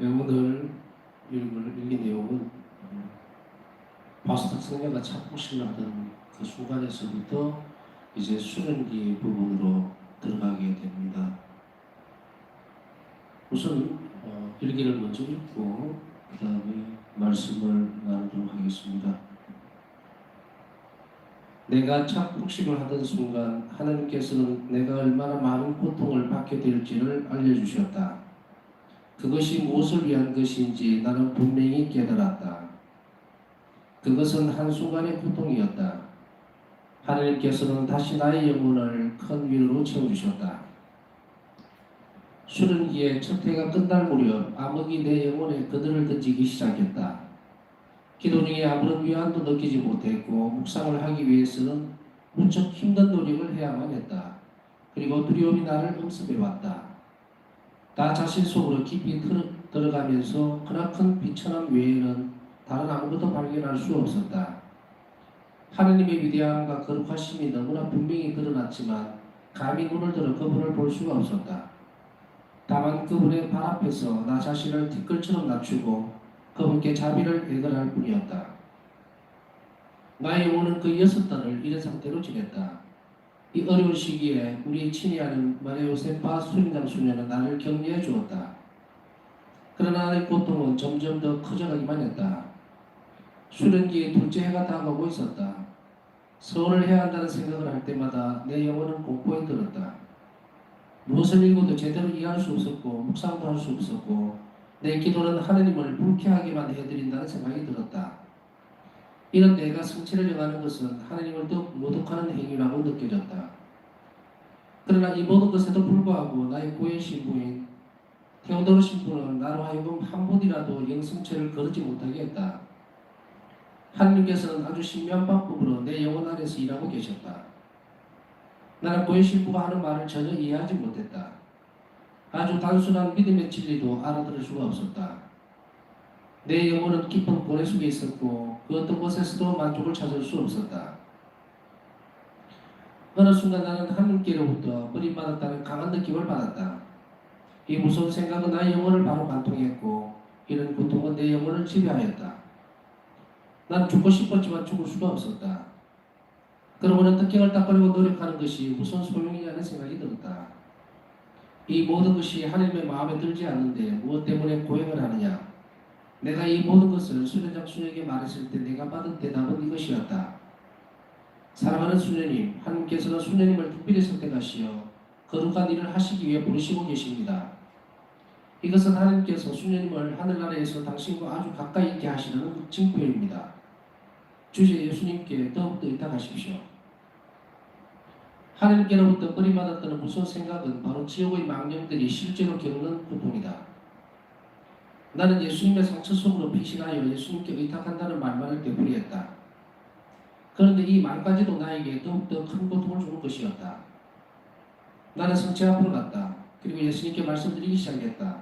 오늘 읽을 일기 내용은 바스트 성녀가 착복식을 하던 그 순간에서부터 이제 수련기 부분으로 들어가게 됩니다. 우선 일기를 먼저 읽고 그 다음에 말씀을 나누도록 하겠습니다. 내가 착복식을 하던 순간 하나님께서는 내가 얼마나 많은 고통을 받게 될지를 알려주셨다. 그것이 무엇을 위한 것인지 나는 분명히 깨달았다. 그것은 한순간의 고통이었다. 하나님께서는 다시 나의 영혼을 큰 위로로 채워주셨다. 수련기의 첫 해가 끝날 무렵 암흑이 내 영혼에 그들을 던지기 시작했다. 기도 중에 아무런 위안도 느끼지 못했고 묵상을 하기 위해서는 무척 힘든 노력을 해야만 했다. 그리고 두려움이 나를 엄습해왔다. 나 자신 속으로 깊이 들어가면서 크나큰 비천함 외에는 다른 아무것도 발견할 수 없었다. 하느님의 위대함과 거룩하심이 너무나 분명히 드러났지만 감히 눈을 들어 그분을 볼 수가 없었다. 다만 그분의 발 앞에서 나 자신을 티끌처럼 낮추고 그분께 자비를 애걸할 뿐이었다. 나의 영혼은 그 6달을 이런 상태로 지냈다. 이 어려운 시기에 우리 친애하는 마리아 요세파 수임당 수녀는 나를 격려해 주었다. 그러나 나의 고통은 점점 더 커져가기만 했다. 수련기의 둘째 해가 다가오고 있었다. 서원을 해야 한다는 생각을 할 때마다 내 영혼은 공포에 들었다. 무엇을 읽어도 제대로 이해할 수 없었고 묵상도 할 수 없었고 내 기도는 하느님을 불쾌하게만 해드린다는 생각이 들었다. 이런 내가 성취를 정하는 것은 하느님을 더 모독하는 행위라고 느껴졌다. 그러나 이 모든 것에도 불구하고 나의 고해 신부인 테오도르 신부는 나로 하여금 한 분이라도 영성체를 거르지 못하게 했다. 하느님께서는 아주 신묘한 방법으로 내 영혼 안에서 일하고 계셨다. 나는 고해 신부가 하는 말을 전혀 이해하지 못했다. 아주 단순한 믿음의 진리도 알아들을 수가 없었다. 내 영혼은 깊은 고뇌 속에 있었고 그 어떤 곳에서도 만족을 찾을 수 없었다. 어느 순간 나는 하느님께로부터 버림받았다는 강한 느낌을 받았다. 이 무서운 생각은 나의 영혼을 바로 관통했고 이런 고통은 내 영혼을 지배하였다. 난 죽고 싶었지만 죽을 수가 없었다. 그러고는 특경을 닦으려고 노력하는 것이 무슨 소용이냐는 생각이 들었다. 이 모든 것이 하나님의 마음에 들지 않는데 무엇 때문에 고행을 하느냐? 내가 이 모든 것을 수련장 수녀에게 말했을 때 내가 받은 대답은 이것이었다. 사랑하는 수녀님, 하나님께서는 수녀님을 특별히 선택하시어 거룩한 일을 하시기 위해 부르시고 계십니다. 이것은 하나님께서 수녀님을 하늘나라에서 당신과 아주 가까이 있게 하시는 징표입니다. 주제 예수님께 더욱더 의탁하십시오. 하나님께로부터 버림받았다는 무서운 생각은 바로 지옥의 망령들이 실제로 겪는 고통이다. 나는 예수님의 상처 속으로 피신하여 예수님께 의탁한다는 말만 할 때 불이했다. 그런데 이 말까지도 나에게 더욱더 큰 고통을 주는 것이었다. 나는 성체 앞으로 갔다. 그리고 예수님께 말씀드리기 시작했다.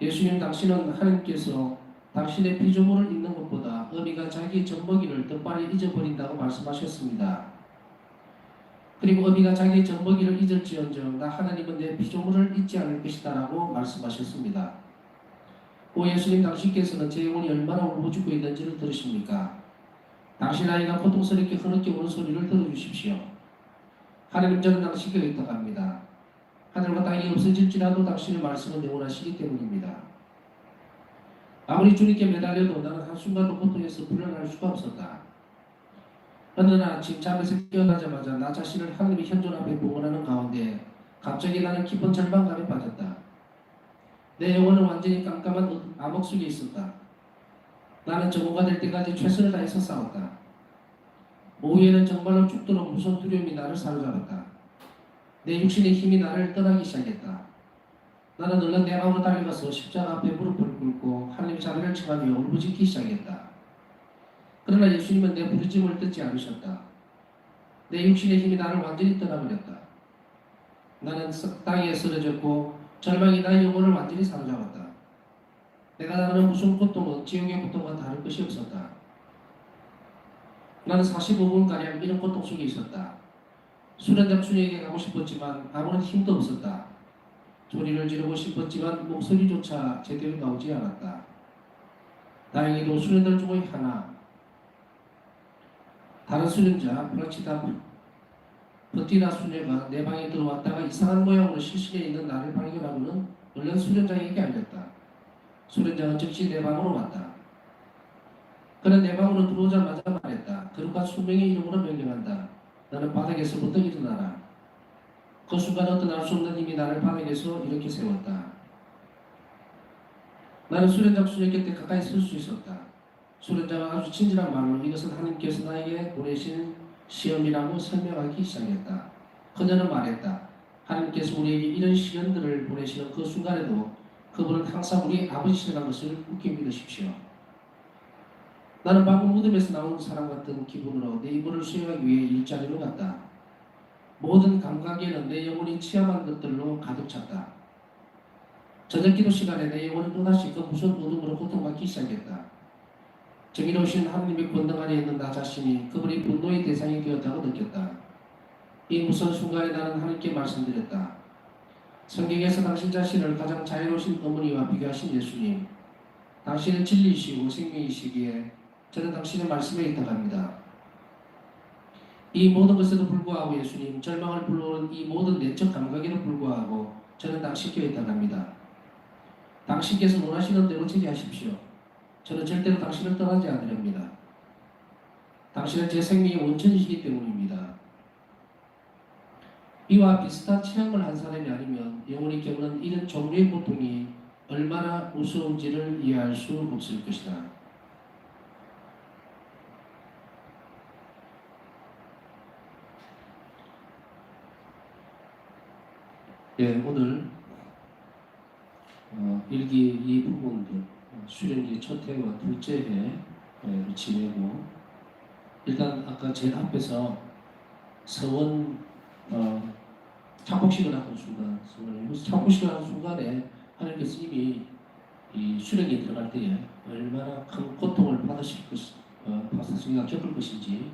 예수님, 당신은 하나님께서 당신의 피조물을 잊는 것보다 어미가 자기 젖먹이를 더 빨리 잊어버린다고 말씀하셨습니다. 그리고 어미가 자기 젖먹이를 잊을지언정 나 하나님은 내 피조물을 잊지 않을 것이다 라고 말씀하셨습니다. 오 예수님, 당신께서는 제 영혼이 얼마나 울부짖고 있는지를 들으십니까? 당신 아이가 고통스럽게 흐느껴 오는 소리를 들어주십시오. 하나님, 저는 당신께 의탁합니다. 하늘과 땅이 없어질지라도 당신의 말씀은 영원하시기 때문입니다. 아무리 주님께 매달려도 나는 한순간도 고통에서 풀려날 수가 없었다. 어느 날 아침 잠에서 깨어나자마자 나 자신을 하나님의 현존 앞에 봉헌하는 가운데 갑자기 나는 깊은 절망감에 빠졌다. 내 영혼은 완전히 깜깜한 암흑 속에 있었다. 나는 전무가 될 때까지 최선을 다해서 싸웠다. 오후에는 정말로 죽도록 무서운 두려움이 나를 사로잡았다. 내 육신의 힘이 나를 떠나기 시작했다. 나는 얼른 내 마음으로 달려가서 십자가 앞에 무릎을 꿇고 하나님의 자비를 청하며 울부짖기 시작했다. 그러나 예수님은 내 부르짖음을 듣지 않으셨다. 내 육신의 힘이 나를 완전히 떠나버렸다. 나는 땅에 쓰러졌고 절망이 나의 영혼을 완전히 사로잡았다. 내가 나는 무슨 고통은 지옥의 고통과 다를 것이 없었다. 나는 45분가량 이런 고통 속에 있었다. 수련장 수녀에게 가고 싶었지만 아무런 힘도 없었다. 소리를 지르고 싶었지만 목소리조차 제대로 나오지 않았다. 다행히도 수련들 중의 하나, 다른 수련자 프라치다 버티나 수녀가 내 방에 들어왔다가 이상한 모양으로 실신에 있는 나를 발견하고는 얼른 수련장에게 알렸다. 수련장은 즉시 내 방으로 왔다. 그는 내 방으로 들어오자마자 말했다. 거룩한 수명의 이름으로 명령한다. 나는 바닥에서부터 일어나라. 그 순간 어떤 알 수 없는 힘이 나를 바닥에서 이렇게 세웠다. 나는 수련장 수녀 곁에 가까이 설 수 있었다. 수련장은 아주 친절한 말로 이것은 하나님께서 나에게 보내신 시험이라고 설명하기 시작했다. 그녀는 말했다. 하나님께서 우리에게 이런 시련들을 보내시는 그 순간에도 그분은 항상 우리 아버지시라는 것을 굳게 믿으십시오. 나는 방금 무덤에서 나온 사람 같은 기분으로 내 이불을 수행하기 위해 일자리로 갔다. 모든 감각에는 내 영혼이 취함한 것들로 가득 찼다. 저녁 기도 시간에 내 영혼은 또다시 그 무서운 어둠으로 고통받기 시작했다. 정의로우신 하나님의 권능 안에 있는 나 자신이 그분의 분노의 대상이 되었다고 느꼈다. 이 무서운 순간에 나는 하나님께 말씀드렸다. 성경에서 당신 자신을 가장 자유로우신 어머니와 비교하신 예수님, 당신은 진리이시고 생명이시기에 저는 당신의 말씀에 의탁합니다. 이 모든 것에도 불구하고 예수님, 절망을 불러오는 이 모든 내적 감각에도 불구하고 저는 당신께 의탁합니다. 당신께서 원하시는 대로 되게 하십시오. 저는 절대로 당신을 떠나지 않으렵니다. 당신은 제 생명의 원천이시기 때문입니다. 이와 비슷한 체험을 한 사람이 아니면 영혼이 겪는 이런 종류의 고통이 얼마나 무서운지를 이해할 수 없을 것이다. 오늘 일기 이 부분들 수련기 첫 해와 둘째 해를 지내고 일단 아까 제일 앞에서 서원 창복식을 하는 순간 창복식을 하는 순간에 하나님께서 이미 이 수련기에 들어갈 때에 얼마나 큰 고통을 받으실 것이 파스타스님가 겪을 것인지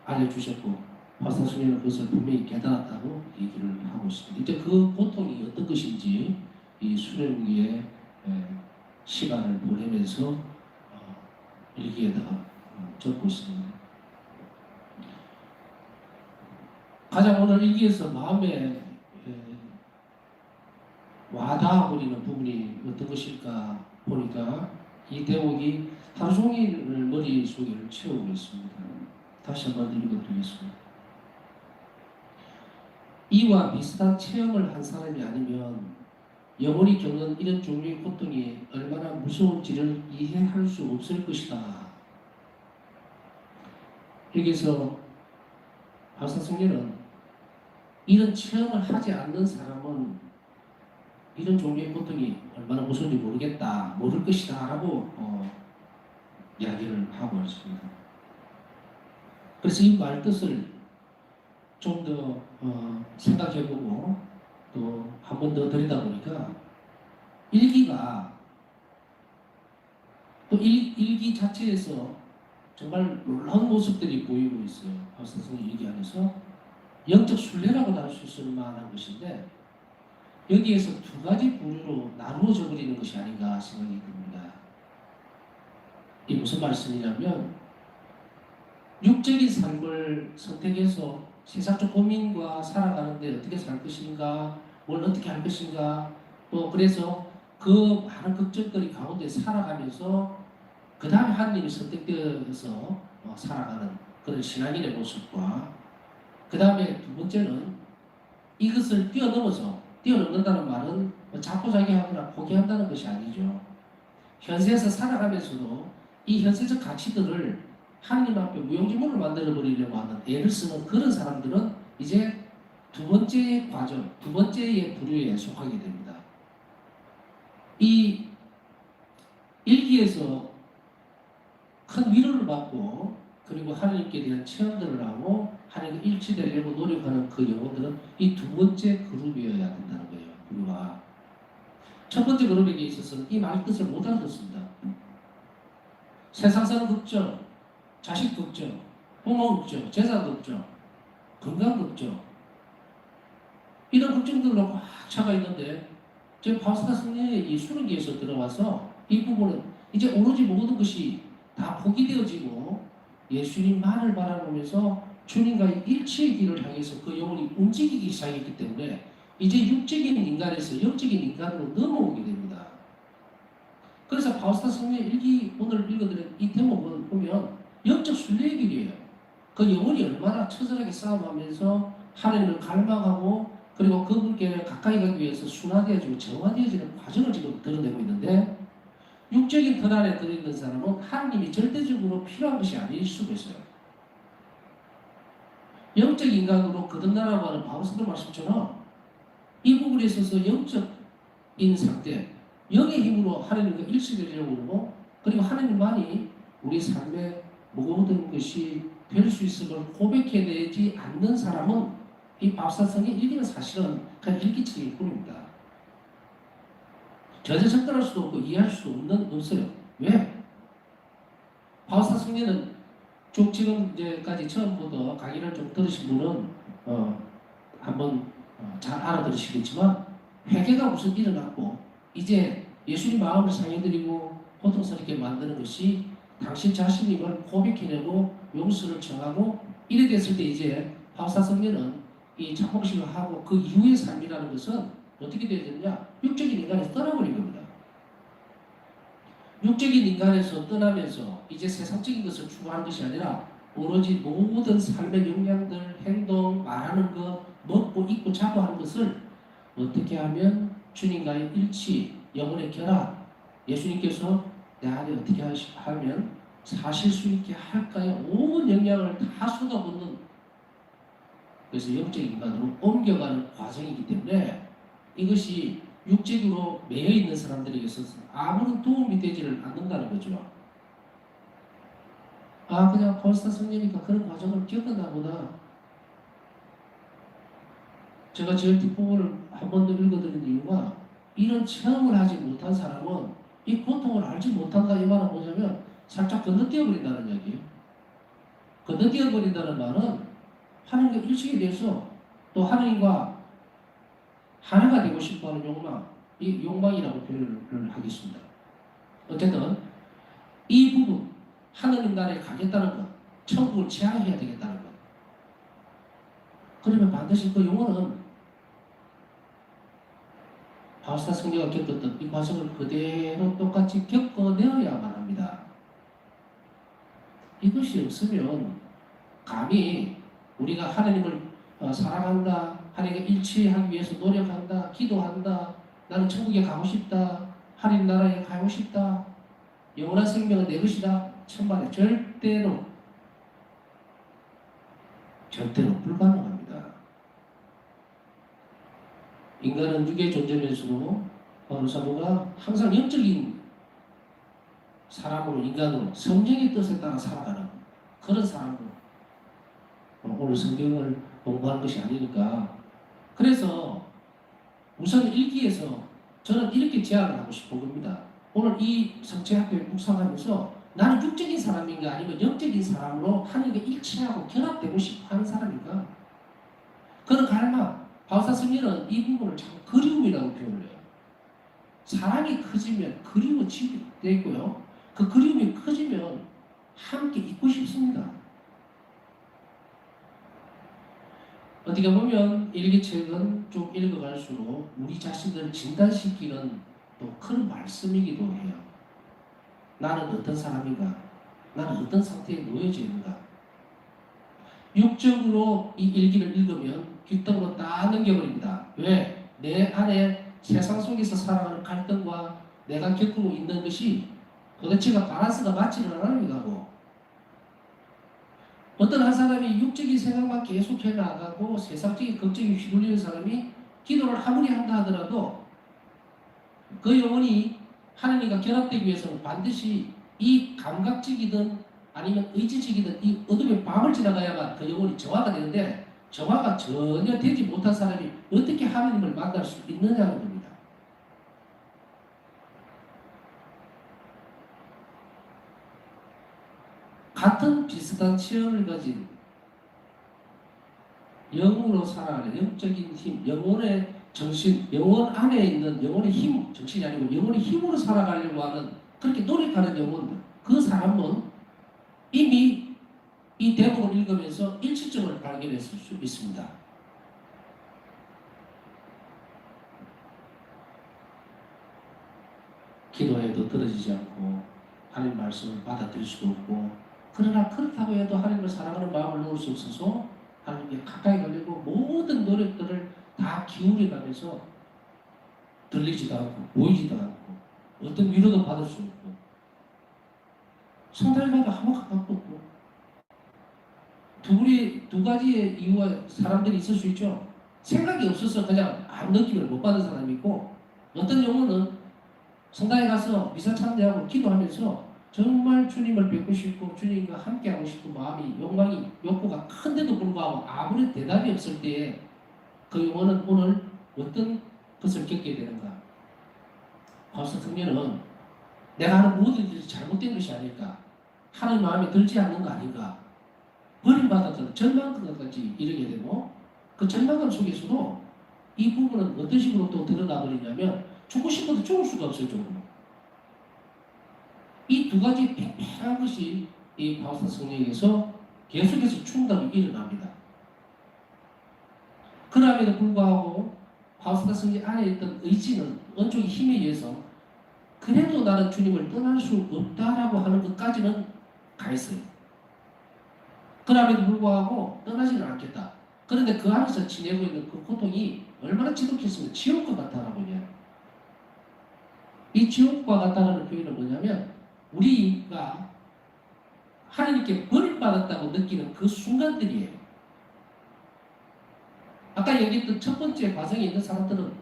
알려주셨고 파스타스님은 그것을 분명히 깨달았다고 얘기를 하고 있습니다. 이제 그 고통이 어떤 것인지 이 수련기에 시간을 보내면서 일기에다가 적고 있습니다. 가장 오늘 일기에서 마음에 와닿아버리는 부분이 어떤 것일까 보니까 이 대목이 하루 종일 머릿속에 채우고 있습니다. 다시 한번 읽어드리겠습니다. 이와 비슷한 체험을 한 사람이 아니면 영혼이 겪는 이런 종류의 고통이 얼마나 무서운지를 이해할 수 없을 것이다. 여기서 박사성녀는 이런 체험을 하지 않는 사람은 이런 종류의 고통이 얼마나 무서운지 모르겠다, 모를 것이다 라고 이야기를 하고 있습니다. 그래서 이 말 뜻을 좀 더 생각해보고 또 한 번 더 들여다보니까 일기가 또 일기 자체에서 정말 놀라운 모습들이 보이고 있어요. 박사성의 일기 안에서 영적 순례라고 할 수 있을 만한 것인데 여기에서 두 가지 부류로 나누어져 버리는 것이 아닌가 생각이 듭니다. 이게 무슨 말씀이냐면 육적인 삶을 선택해서 세상적 고민과 살아가는데 어떻게 살 것인가, 뭘 어떻게 할 것인가, 또 그래서 그 많은 걱정거리 가운데 살아가면서 그 다음에 하나님이 선택되어서 살아가는 그런 신앙인의 모습과 그 다음에 두 번째는 이것을 뛰어넘는다는 말은 자포자기하거나 포기한다는 것이 아니죠. 현세에서 살아가면서도 이 현세적 가치들을 하나님 앞에 무용지물을 만들어버리려고 하는 애를 쓰는 그런 사람들은 이제 두 번째 과정, 두 번째의 부류에 속하게 됩니다. 이 일기에서 큰 위로를 받고 그리고 하나님께 대한 체험들을 하고 하나님과 일치되려고 노력하는 그 영혼들은 이 두 번째 그룹이어야 된다는 거예요. 우리가 첫 번째 그룹에게 있어서는 이 말 뜻을 못 알아듣습니다. 세상 사는 걱정, 자식 걱정, 부모 걱정, 재산 걱정, 건강 걱정, 이런 걱정들로 꽉 차가 있는데 지금 바우스타 승리의 이 수능기에서 들어와서 이 부분은 이제 오로지 모든 것이 다 포기되어지고 예수님만을 바라보면서 주님과의 일치의 길을 향해서 그 영혼이 움직이기 시작했기 때문에 이제 육적인 인간에서 영적인 인간으로 넘어오게 됩니다. 그래서 바우스타 성령의 일기 오늘 읽어드린 이 대목을 보면 영적 순례의 길이에요. 그 영혼이 얼마나 처절하게 싸움하면서 하나님을 갈망하고 그리고 그분께 가까이 가기 위해서 순화되어지고 정화되어지는 과정을 지금 드러내고 있는데 육적인 thân 안에 들어있는 사람은 하나님이 절대적으로 필요한 것이 아닐 수도 있어요. 영적 인간으로 거듭나라고 하는 바울사도 말씀처럼 이 부분에 있어서 영적인 상태, 영의 힘으로 하나님과 일치되려고 그러고 그리고 하나님만이 우리 삶의 모든 것이 될 수 있음을 고백해내지 않는 사람은 이 바울사성의 일기는 사실은 그냥 일기책일 뿐입니다. 전혀 접근할 수도 없고 이해할 수도 없어요. 왜? 바울사 성례는 쭉 지금 이제까지 처음부터 강의를 좀 들으신 분은 한번 잘 알아들으시겠지만 회개가 우선 일어났고 이제 예수님 마음을 상해드리고 고통스럽게 만드는 것이 당신 자신임을 고백해내고 용서를 청하고 이래 됐을 때 이제 바울사 성례는 이 참복식을 하고 그 이후의 삶이라는 것은 어떻게 되어야 되느냐? 육적인 인간에서 떠나버린 겁니다. 육적인 인간에서 떠나면서 이제 세상적인 것을 추구하는 것이 아니라 오로지 모든 삶의 역량들, 행동, 말하는 것, 먹고 입고 자고 하는 것을 어떻게 하면 주님과의 일치, 영혼의 결합, 예수님께서 내 안에 어떻게 하면 사실 수 있게 할까요? 온 역량을 다 쏟아붓는 그래서 영적인 인간으로 옮겨가는 과정이기 때문에 이것이 육적으로 매여 있는 사람들에게 있어서 아무런 도움이 되지를 않는다는 거죠. 아 그냥 바울사 성령이니까 그런 과정을 겪었나 보다. 제가 제일 뒷부분을 한 번 더 읽어드린 이유가 이런 체험을 하지 못한 사람은 이 고통을 알지 못한다 이 말은 뭐냐면 살짝 건너뛰어 버린다는 이야기예요. 건너뛰어 버린다는 말은 하나님과 일치에 대해서 또 하나님과 하나가 되고 싶어하는 욕망, 이 욕망이라고 표현을 하겠습니다. 어쨌든 이 부분, 하나님 나라에 가겠다는 것, 천국을 지향해야 되겠다는 것. 그러면 반드시 그 영혼은 바울사 성령가 겪었던 이 과정을 그대로 똑같이 겪어내어야만 합니다. 이것이 없으면 감히 우리가 하나님을 사랑한다, 하나님과 일치하기 위해서 노력한다, 기도한다, 나는 천국에 가고 싶다, 하나님 나라에 가고 싶다, 영원한 생명은 내 것이다. 천만에 절대로 불가능합니다. 인간은 육의 존재면서도 바울 사도가 항상 영적인 사람으로 인간으로 성령의 뜻에 따라 살아가는 그런 사람으로 오늘 성경을 공부하는 것이 아니니까 그래서 우선 일기에서 저는 이렇게 제안을 하고 싶은 겁니다. 오늘 이 성체학교에 묵상하면서 나는 육적인 사람인가 아니면 영적인 사람으로 하나님과 일치하고 결합되고 싶어 하는 사람인가? 그런 갈망, 바울사 스미는 이 부분을 참 그리움이라고 표현을 해요. 사랑이 커지면 그리움은 되어 있고요. 그 그리움이 커지면 함께 있고 싶습니다. 어떻게 보면 일기책은 쭉 읽어갈수록 우리 자신들을 진단시키는 또 큰 말씀이기도 해요. 나는 어떤 사람인가? 나는 어떤 상태에 놓여져 있는가? 육적으로 이 일기를 읽으면 귓등으로 딱 넘겨버립니다. 왜? 내 안에 세상 속에서 살아가는 갈등과 내가 겪고 있는 것이 도대체가 밸런스가 맞지는 않아요. 이거하고. 어떤 한 사람이 육적인 생각만 계속 해나가고 세상적인 걱정에 휘둘리는 사람이 기도를 아무리 한다 하더라도 그 영혼이 하나님과 결합되기 위해서는 반드시 이 감각적이든 아니면 의지적이든 이 어둠의 밤을 지나가야만 그 영혼이 정화가 되는데 정화가 전혀 되지 못한 사람이 어떻게 하나님을 만날 수 있느냐는 겁니다. 같은 비슷한 체험을 가진 영으로 살아가는 영적인 힘, 영혼의 정신, 영혼 안에 있는 영혼의 힘, 정신이 아니고 영혼의 힘으로 살아가려고 하는 그렇게 노력하는 영혼들, 그 사람은 이미 이 대목을 읽으면서 일치점을 발견했을 수 있습니다. 기도해도 들어지지 않고 하나님 말씀을 받아들일 수도 없고, 그러나 그렇다고 해도 하나님을 사랑하는 마음을 놓을 수 없어서 하나님께 가까이 가려고 모든 노력들을 다 기울여가면서 들리지도 않고 보이지도 않고 어떤 위로도 받을 수 없고 성당에 가도 아무 가깝도 없고, 두 가지의 이유가 사람들이 있을 수 있죠. 생각이 없어서 그냥 아무 느낌을 못 받은 사람이 있고, 어떤 경우는 성당에 가서 미사 참배하고 기도하면서 정말 주님을 뵙고 싶고 주님과 함께하고 싶은 마음이, 욕망이, 욕구가 큰데도 불구하고 아무런 대답이 없을 때에 그 영혼은 오늘 어떤 것을 겪게 되는가? 바울서 청년은 내가 하는 모든 일이 잘못된 것이 아닐까? 하나님 마음에 들지 않는 거 아닌가? 버림받았던 절망까지 이르게 되고, 그 절망감 속에서도 이 부분은 어떤 식으로 또 드러나 버리냐면 죽고 싶어도 죽을 수가 없을 정도로 이 두 가지 팽팽한 것이 이 바울사 성령에게서 계속해서 충돌이 일어납니다. 그럼에도 불구하고 바울사 성령 안에 있던 의지는 은총의 힘에 의해서 그래도 나는 주님을 떠날 수 없다라고 하는 것까지는 가 있어요. 그럼에도 불구하고 떠나지는 않겠다. 그런데 그 안에서 지내고 있는 그 고통이 얼마나 지독했으면 지옥과 같다라고 해요. 이 지옥과 같다라는 표현은 뭐냐면 우리가 하나님께 버림받았다고 느끼는 그 순간들이에요. 아까 얘기했던 첫 번째 과정에 있는 사람들은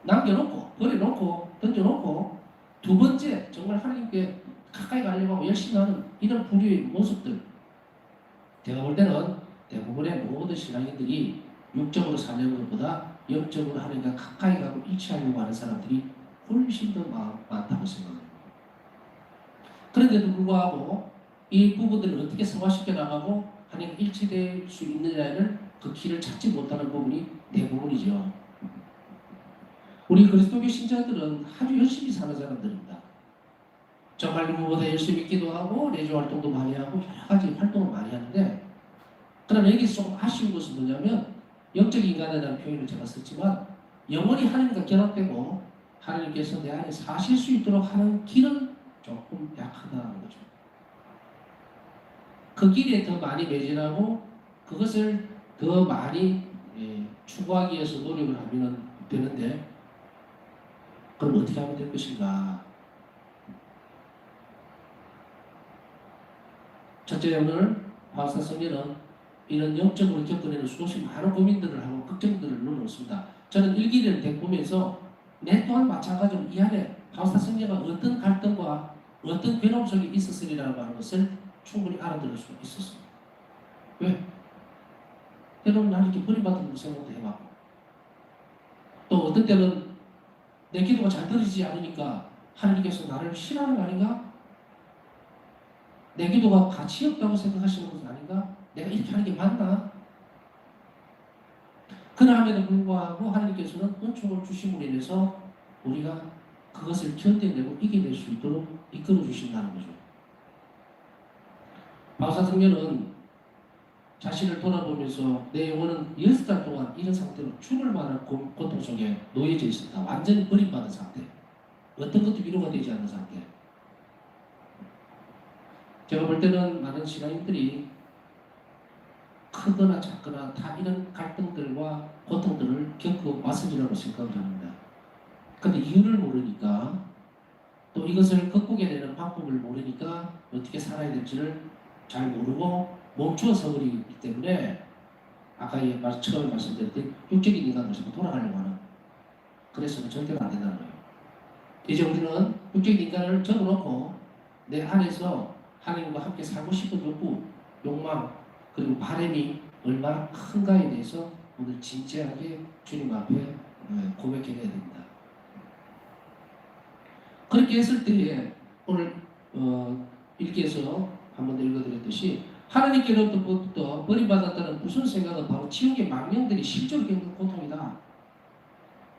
남겨놓고 버려놓고 던져놓고, 두 번째 정말 하나님께 가까이 가려고 하고 열심히 하는 이런 부류의 모습들, 제가 볼 때는 대부분의 모든 신앙인들이 육적으로 사는 것보다 영적으로 하나님과 가까이 가고 일치하려고 하는 사람들이 훨씬 더 많다고 생각합니다. 그런데도 불구하고 이 부분들을 어떻게 성화시켜 나가고 하나님과 일치될 수 있느냐를 그 길을 찾지 못하는 부분이 대부분이죠. 우리 그리스도교 신자들은 아주 열심히 사는 사람들입니다. 정말 누구보다 열심히 기도하고 내주 활동도 많이 하고 여러 가지 활동을 많이 하는데, 그러나 여기서 조금 아쉬운 것은 뭐냐면 영적 인간에 대한 표현을 제가 썼지만 영원히 하나님과 결합되고 하나님께서 내 안에 사실 수 있도록 하는 길은 조금 약하다는 거죠. 그 길에 더 많이 매진하고 그것을 더 많이 추구하기 위해서 노력을 하면 되는데, 그럼 어떻게 하면 될 것인가? 첫째, 오늘 바울사 성령은 이런 영적으로 겪어내는 수없이 많은 고민들을 하고 걱정들을 넣어놓습니다. 저는 일기를 대보면서 내 또한 마찬가지로 이 안에 바울사 성령은 어떤 갈등과 어떤 괴로움 속에 있었으리라고 하는 것을 충분히 알아들을 수 있었습니다. 왜? 때로는 나는 이렇게 버림받은 생각도 해봤고, 또 어떤 때는 내 기도가 잘 들어지지 않으니까 하나님께서 나를 싫어하는 거 아닌가? 내 기도가 가치 없다고 생각하시는 것은 아닌가? 내가 이렇게 하는 게 맞나? 그럼에도 불구하고 하나님께서는 은총을 주심으로 인해서 우리가 그것을 견뎌내고 이겨낼 수 있도록 이끌어 주신다는 거죠. 바울사 청년은 자신을 돌아보면서 내 영혼은 6달 동안 이런 상태로 죽을 만한 고통 속에 놓여져 있었다. 완전히 버림받은 상태. 어떤 것도 위로가 되지 않는 상태. 제가 볼 때는 많은 신앙인들이 크거나 작거나 다 이런 갈등들과 고통들을 겪어왔으리라고 생각을 합니다. 그런데 이유를 모르니까, 또 이것을 극복해내는 방법을 모르니까 어떻게 살아야 될지를 잘 모르고 멈추어 서버리기 때문에 아까 처음에 말씀드렸던 육적인 인간으로 돌아가려고 하는, 그래서는 절대로 안 된다는 거예요. 이제 우리는 육적인 인간을 접어놓고 내 안에서 하나님과 함께 살고 싶은 욕구, 욕망, 그리고 바람이 얼마나 큰가에 대해서 오늘 진지하게 주님 앞에 고백해야 됩니다. 그렇게 했을 때에 오늘 일기에서 한 번 더 읽어드렸듯이 하나님께로부터 버림받았다는 무슨 생각은 바로 지옥의 망령들이 실제로 겪는 고통이다.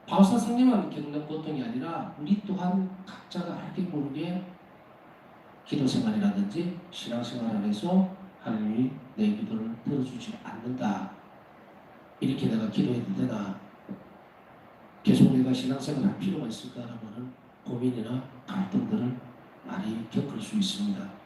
바울사 성령만 겪는 고통이 아니라 우리 또한 각자가 알게 모르게 기도 생활이라든지 신앙생활 안에서 하나님이 내 기도를 들어주지 않는다. 이렇게 내가 기도해도 되나? 계속 내가 신앙생활 할 필요가 있을까라는 고민이나 갈등들을 많이 겪을 수 있습니다.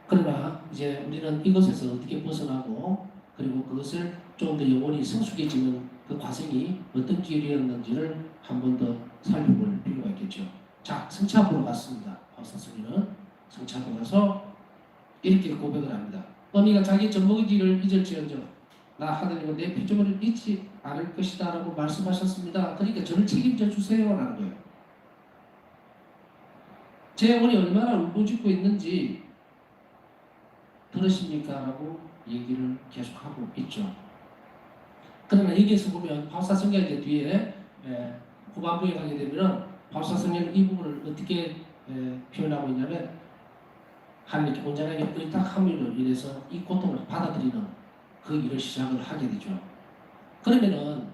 그러나 이제 우리는 이것에서 어떻게 벗어나고 그리고 그것을 좀 더 영원히 성숙해지는 그 과정이 어떤 길이었는지를 한 번 더 살펴볼 필요가 있겠죠. 자, 성취하러 갔습니다. 바울사서는 성취하러 가서 이렇게 고백을 합니다. 어미가 자기 젖먹이지를 잊을지언정 나 하나님은 내 피조물을 잊지 않을 것이다 라고 말씀하셨습니다. 그러니까 저를 책임져 주세요 라는 거예요. 제 영혼이 얼마나 울부짖고 있는지 들으십니까? 라고 얘기를 계속하고 있죠. 그러나 여기에서 보면 바울사성경 이제 뒤에 후반부에 가게 되면 바울사성경 이 부분을 어떻게 표현하고 있냐면 하나님께 온전하게 의탁함으로 인해서 이 고통을 받아들이는 그 일을 시작을 하게 되죠. 그러면은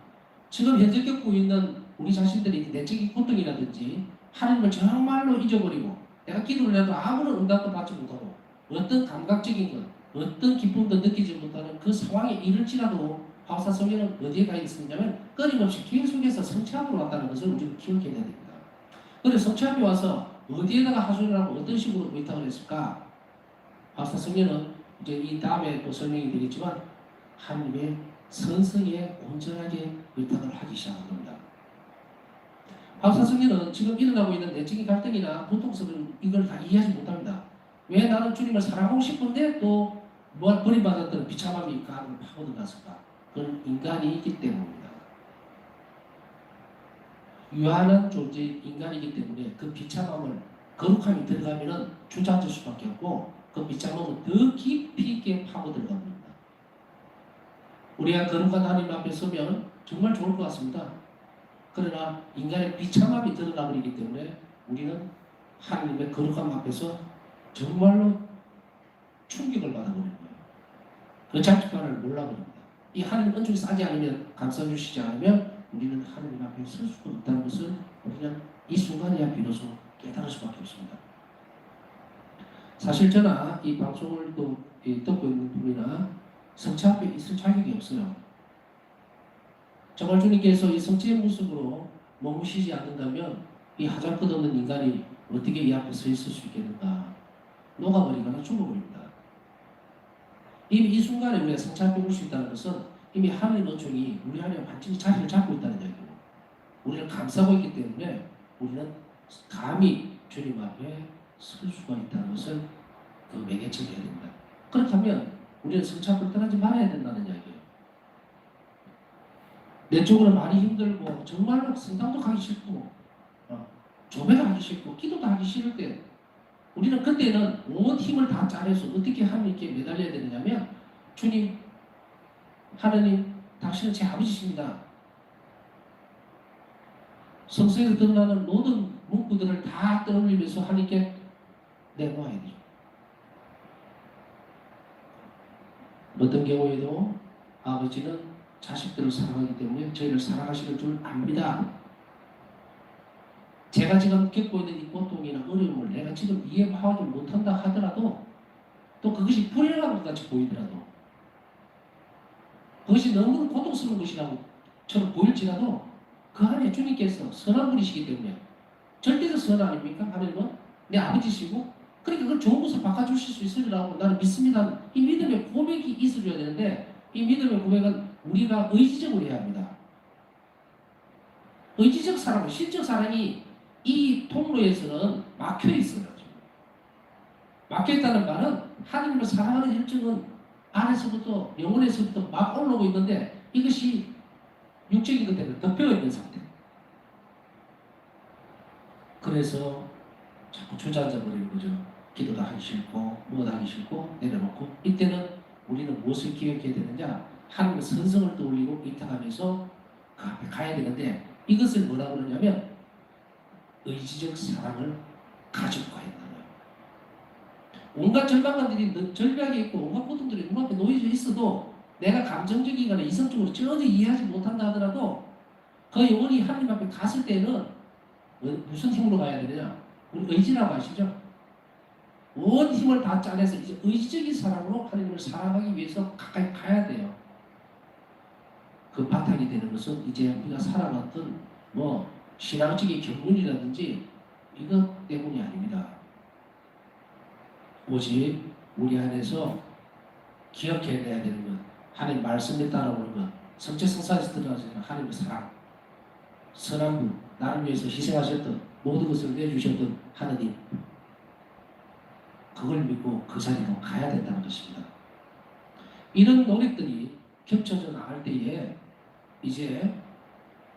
지금 현재 겪고 있는 우리 자신들이 내적인 고통이라든지 하나님을 정말로 잊어버리고 내가 기도를 해도 아무런 응답도 받지 못하고 어떤 감각적인 것, 어떤 기쁨도 느끼지 못하는 그 상황에 이를지라도 바울사 성경은 어디에 가 있었냐면 끊임없이 계속해서 성취함으로 왔다는 것을 우리가 기억해야 됩니다. 그래서 성취함이 와서 어디에다가 하소연을 하고 어떤 식으로 의탁을 했을까? 바울사 성경은 이제 이 다음에 또 설명이 되겠지만 하나님의 선성에 온전하게 의탁을 하기 시작한 겁니다. 바울사 성경은 지금 일어나고 있는 내적인 갈등이나 고통스러운 이걸 다 이해하지 못합니다. 왜 나는 주님을 사랑하고 싶은데 또 버림받았던 비참함이 가슴을 파고들었을까? 그건 인간이기 때문입니다. 유한한 존재 인간이기 때문에 그 비참함을 거룩함이 들어가면 주저앉을 수밖에 없고 그 비참함은 더 깊이 있게 파고들어갑니다. 우리가 거룩한 하나님 앞에 서면 정말 좋을 것 같습니다. 그러나 인간의 비참함이 드러나버리기 때문에 우리는 하나님의 거룩함 앞에서 정말로 충격을 받아버리는 거예요. 그 자축감을 몰라버립니다. 이 하나님 은총이 싸지 않으면 감싸주시지 않으면 우리는 하나님 앞에 설 수가 없다는 것을 우리는 이 순간에야 비로소 깨달을 수밖에 없습니다. 사실 저나 이 방송을 또 듣고 있는 분이나 성취 앞에 있을 자격이 없어요. 정말 주님께서 이 성취의 모습으로 머무시지 않는다면 이 하잘 것 없는 인간이 어떻게 이 앞에 서 있을 수 있겠는가? 녹아버리거나 죽어버립니다. 이미 이 순간에 우리가 성취 앞에 올 수 있다는 것은 이미 하나님의 은총이 우리 안에 완전히 자리를 잡고 있다는 얘기고 우리를 감싸고 있기 때문에 우리는 감히 주님 앞에 설 수가 있다는 것을 그 매개체를 해야 됩니다. 그렇다면 우리는 성취 앞을 떠나지 말아야 된다는 이야기예요. 내적으로 많이 힘들고 정말로 성당도 가기 싫고 조배도 하기 싫고 기도도 하기 싫을 때 우리는 그때는 온 힘을 다 짜내서 어떻게 하나님께 매달려야 되느냐면 주님, 하나님, 당신은 제 아버지십니다. 성서에서 드러나는 모든 문구들을 다 떠올리면서 하나님께 내놓아야 되죠. 어떤 경우에도 아버지는 자식들을 사랑하기 때문에 저희를 사랑하시는 줄 압니다. 제가 지금 겪고 있는 이 고통이나 어려움을 내가 지금 이해하지 못한다 하더라도 또 그것이 불행한 것 같이 보이더라도 그것이 너무 고통스러운 것이라고 저는 보일지라도 그 안에 주님께서 선한 분이시기 때문에 절대적 선 아닙니까? 하나님은 내 아버지시고 그러니까 그걸 좋은 것을 바꿔주실 수 있으리라고 나는 믿습니다. 이 믿음의 고백이 있어줘야 되는데 이 믿음의 고백은 우리가 의지적으로 해야 합니다. 의지적 사랑, 신적 사랑이 이 통로에서는 막혀 있어요. 막혀 있다는 말은 하나님을 사랑하는 열정은 안에서부터 영혼에서부터 막 올라오고 있는데 이것이 육적인 것 때문에 덮여 있는 상태. 그래서 자꾸 주저앉아 버리는 거죠. 기도도 하기 싫고 뭐도 하기 싫고 내려놓고 이때는 우리는 무엇을 기억해야 되느냐? 하나님의 선성을 떠올리고 입탁하면서 그 앞에 가야 되는데 이것을 뭐라고 그러냐면 의지적 사랑을 가지고 가야 된다는 거예요. 온갖 절박함들이 절벽에 있고 온갖 고통들이 눈앞에 놓여져 있어도 내가 감정적이거나 이성적으로 전혀 이해하지 못한다 하더라도 그 영혼이 하나님 앞에 갔을 때는 무슨 힘으로 가야 되느냐? 우리 의지라고 아시죠? 온 힘을 다 짜내서 이제 의지적인 사람으로 하나님을 사랑하기 위해서 가까이 가야 돼요. 그 바탕이 되는 것은 이제 우리가 살아왔던 뭐 신앙적인 경륜이라든지 이것 때문이 아닙니다. 오직 우리 안에서 기억해내야 되는 것, 하나님 말씀에 따라오는 것, 성체성사에서 들어가는 하나님의 사랑, 선한 분, 나를 위해서 희생하셨던 모든 것을 내주셨던 하나님, 그걸 믿고 그 자리로 가야 된다는 것입니다. 이런 노력들이 겹쳐져 나갈 때에 이제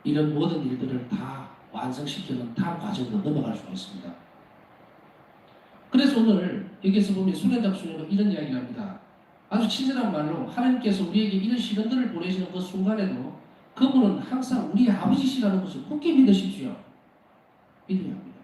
이런 모든 일들을 다 완성시키는 다음 과정으로 넘어갈 수가 있습니다. 그래서 오늘 여기서 보면 수련장 수련은 이런 이야기를 합니다. 아주 친절한 말로 하나님께서 우리에게 이런 시련들을 보내시는 그 순간에도 그분은 항상 우리의 아버지시라는 것을 굳게 믿으십시오. 믿어야 합니다.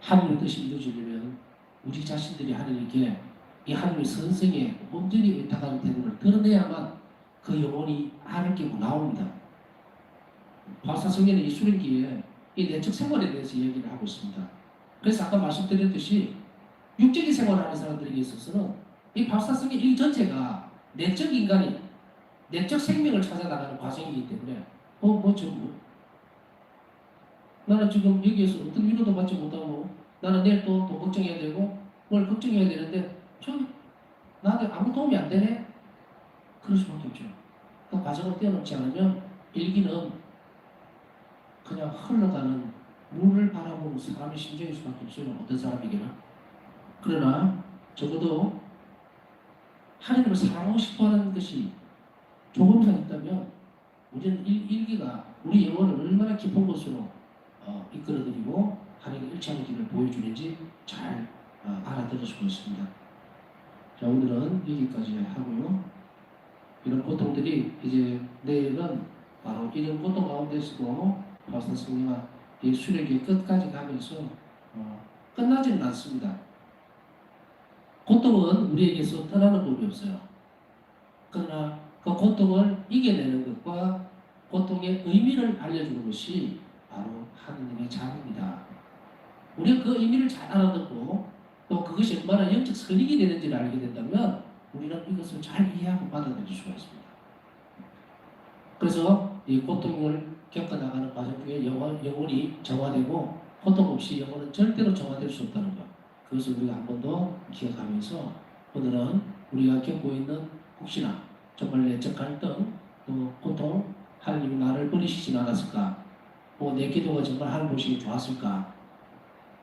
하나님의 뜻이 이루어지려면 우리 자신들이 하나님께 이 하나님의 선성에 온전히 의탁하는 태도를 드러내야만 그 영혼이 알을 깨고 나옵니다. 바사성에는 이 수련기에 이 내적 생활에 대해서 얘기를 하고 있습니다. 그래서 아까 말씀드렸듯이 육적인 생활을 하는 사람들에게 있어서는 이 바사성의 일 전체가 내적 인간이 내적 생명을 찾아 나가는 과정이기 때문에 나는 지금 여기에서 어떤 위로도 받지 못하고 나는 내일 또 걱정해야 되고 뭘 걱정해야 되는데 나한테 아무 도움이 안 되네? 그럴 수밖에 없죠. 그 과정을 떼어놓지 않으면 일기는 그냥 흘러가는 물을 바라보는 사람의 심정일 수밖에 없어요. 어떤 사람에게는. 그러나 적어도 하나님을 사랑하고 싶어하는 것이 조금만 있다면 우리는 일기가 우리 영혼을 얼마나 깊은 곳으로 이끌어드리고 하나님의 일치하는 길을 보여주는지 잘 알아들을 수가 있습니다. 자, 오늘은 여기까지 하고요. 이런 고통들이 이제 내일은 바로 이런 고통 가운데서도 파스터 성령아 이 수련기 끝까지 가면서 끝나지는 않습니다. 고통은 우리에게서 떠나는 법이 없어요. 그러나 그 고통을 이겨내는 것과 고통의 의미를 알려주는 것이 바로 하느님의 자비입니다. 우리가 그 의미를 잘 알아듣고 또 그것이 얼마나 영적 설익이 되는지를 알게 된다면 우리는 이것을 잘 이해하고 받아들일 수가 있습니다. 그래서 이 고통을 겪어나가는 과정 중에 영혼이 정화되고 고통 없이 영혼은 절대로 정화될 수 없다는 것, 그것을 우리가 한 번 더 기억하면서 오늘은 우리가 겪고 있는 혹시나 정말 내적 갈등, 또 고통, 하나님이 나를 버리시진 않았을까, 내 기도가 정말 하나님 보시기 좋았을까,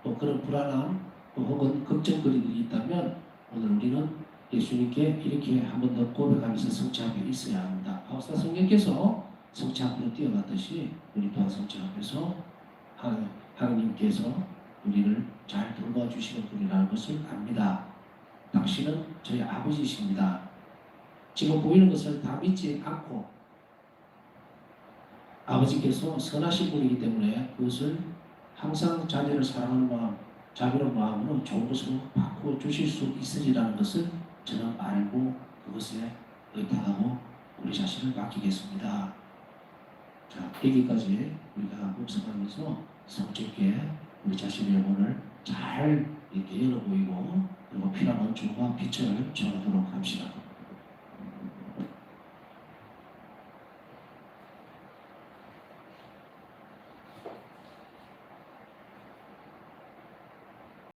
또 그런 불안함, 또 혹은 걱정거리들이 있다면 오늘 우리는 예수님께 이렇게 한 번 더 고백하면서 성취 앞에 있어야 합니다. 바울사 성령께서 성취 앞으로 뛰어갔듯이 우리 또한 성취 앞에서 하나님께서 우리를 잘 돌봐주시는 분이라는 것을 압니다. 당신은 저희 아버지이십니다. 지금 보이는 것을 다 믿지 않고 아버지께서 선하신 분이기 때문에 그것을 항상 자녀를 사랑하는 마음, 자비로운 마음으로 좋은 것으로 바꾸어 주실 수 있으리라는 것을 저는 알고 그것에 의탁하고 우리 자신을 맡기겠습니다. 자, 여기까지 우리가 묵상하면서 성적게 우리 자신의 영혼을 잘 이렇게 열어 보이고 그리고 피난 원줄과 빛을 전하도록 합시다.